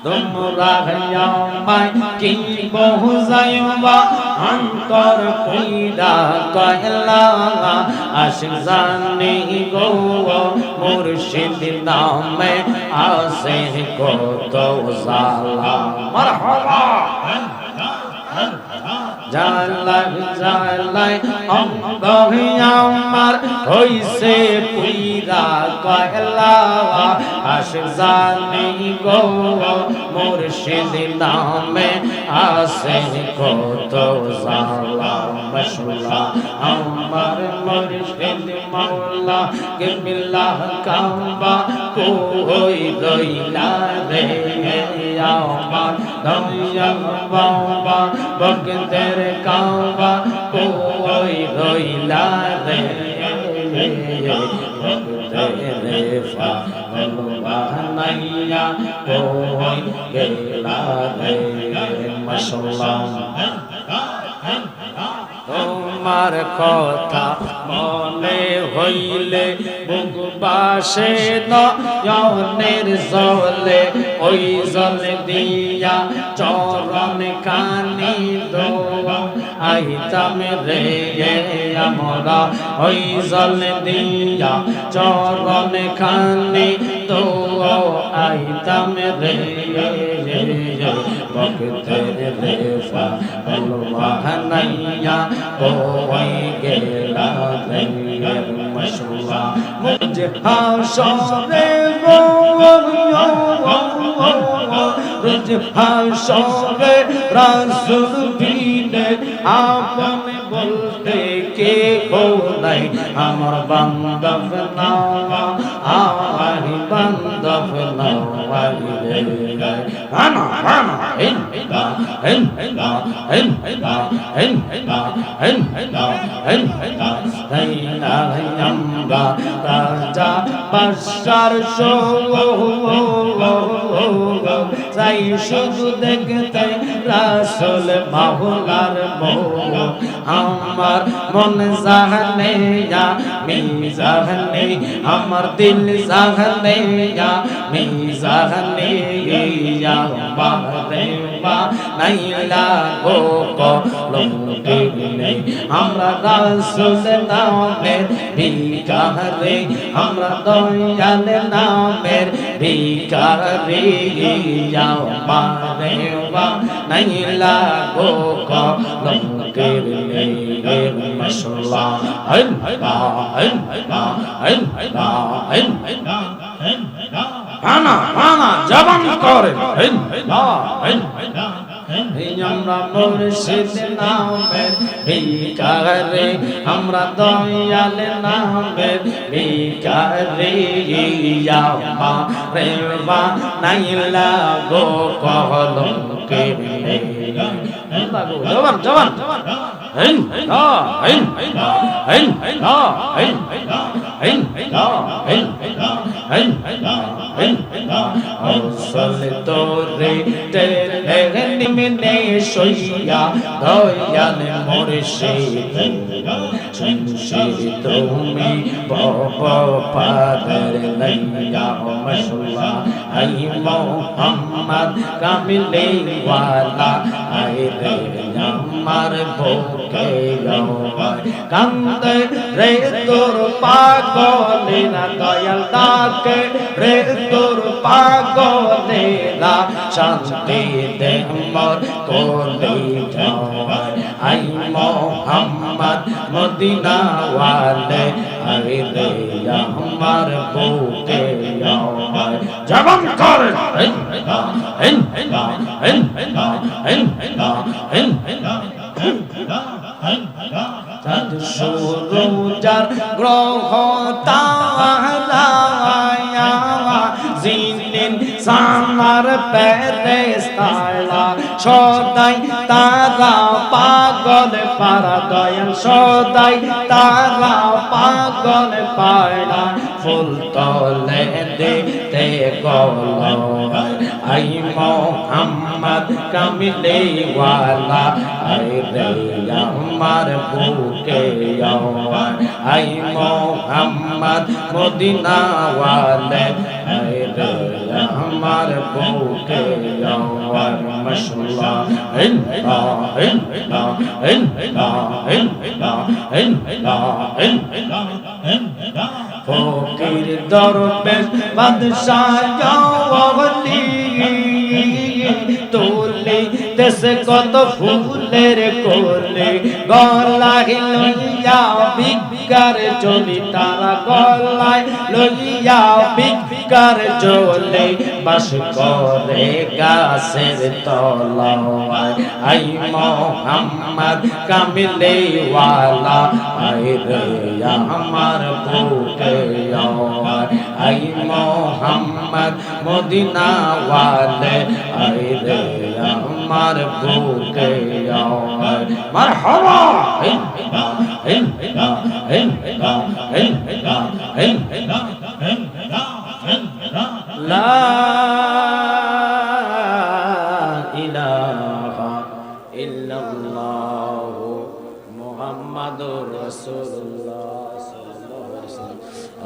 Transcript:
তোমরা আমায় কি বোঝাইবা অন্তর পীড়া কয়লা আশিক জানি গো মুর্শিদ নামে আসে কত জালা মারহাবা জালাই জালাই অঙ্গ আমার হইছে পুইরা কয়লা আশিক জানি গো মুর্শিদ নামে আসে কত জালা মাশাআল্লাহ আমার মুর্শিদ মাওলা কিবলা কাবা কই রইলা রে আমার দয়াল বাবা ভক্তের কাবা কই রইলা রে ভক্তের পাগল বানাইয়া কই গেলা রে মাশাআল্লাহ তোমার কথা মনে হইলে বুক বাসে নয়নের জলে ওই জল দিয়া চরণ কানি দো আইতাম রে আমরা ওই জল দিয়া চরণ কানি দো আইতাম রে ভক্তের রেফা বলবানাইয়া কই গেলা রে মাশাআল্লাহ মুঝে হাসরে গো মুঝে হাসরে রাসূল বিনে আপন বলতে কে হো নাই আমার বান্দব না আমার বান্দব না ওয়ালি রে আনা আনা ইনদা ইনদা ইনদা ইনদা ইনদা ইনদা তাইনা আমরা রাজা বাদশার শো চাই শুধু দেখতে রাসূল মাওলার মৌ আমার মন জানে মিজানে আমার দিল জানে মিজানে বারে বা নাইলা গো কলম দিলে আমরা রাসূল নামের ভিখারি আমরা দয়াল নামের ভিখারি বারে বা নাইলা গো কলম দিলে মাশাআল্লাহ আনা আনা জবান করে আমরা মুর্শিদ নামের ভিখারি আমরা দয়াল নামের ভিখারি রে বা নাইলা গো কলম কে জবান জবান তোরে নিমনে সইয়া দয়াল মুর্শিদ তুমি পাদের লইয়া মাশাআল্লাহ আই মোহাম্মদ কামিলে ওয়ালা আই রে আমার বুকে কান্দে রে তোর পাগলেরা দয়াল ডাকে রে তোর পাগলেরা শান্তি দে মোর কোলে যাওয়ার আই মোহাম্মদ মদিনা ওয়ালে আই রে আমার বুকে যাওয়ার জবান করে চাঁদ সূরজার গ্রহ তারা জিনিন সামার পেরেস্তারা সদাই তারা পাগল পারা দয়াল সদাই তারা পাগল পারা ফুল তলে দেখতে গল আই মোহাম্মদ কামিলে ওয়ালা আই রে আমার বুকে আই মোহাম্মদ মদিনা ওয়ালা আই রে আমার বুকে ইল্লাল্লাহ ইল্লাল্লাহ ইল্লাল্লাহ ইল্লাল্লাহ ইল্লাল্লাহ ফকির দরবেশ বাদশাহ জওয়ালি তোলে দেশ কত ফুলের কোলে গলায় লইয়া ভিক্ষার চলি তারা গলায় লইয়া ভিক্ষার চলে বাস করে গাছের তলায় আই মোহাম্মদ কামিলে ওয়ালা আই রে আমার বুকে আই মোহাম্মদ মদিনা ওয়ালে আই রে আমার বুকে মারহাবা লা ইলাহা ইল্লাল্লাহ মুহাম্মাদুর রাসূলুল্লাহ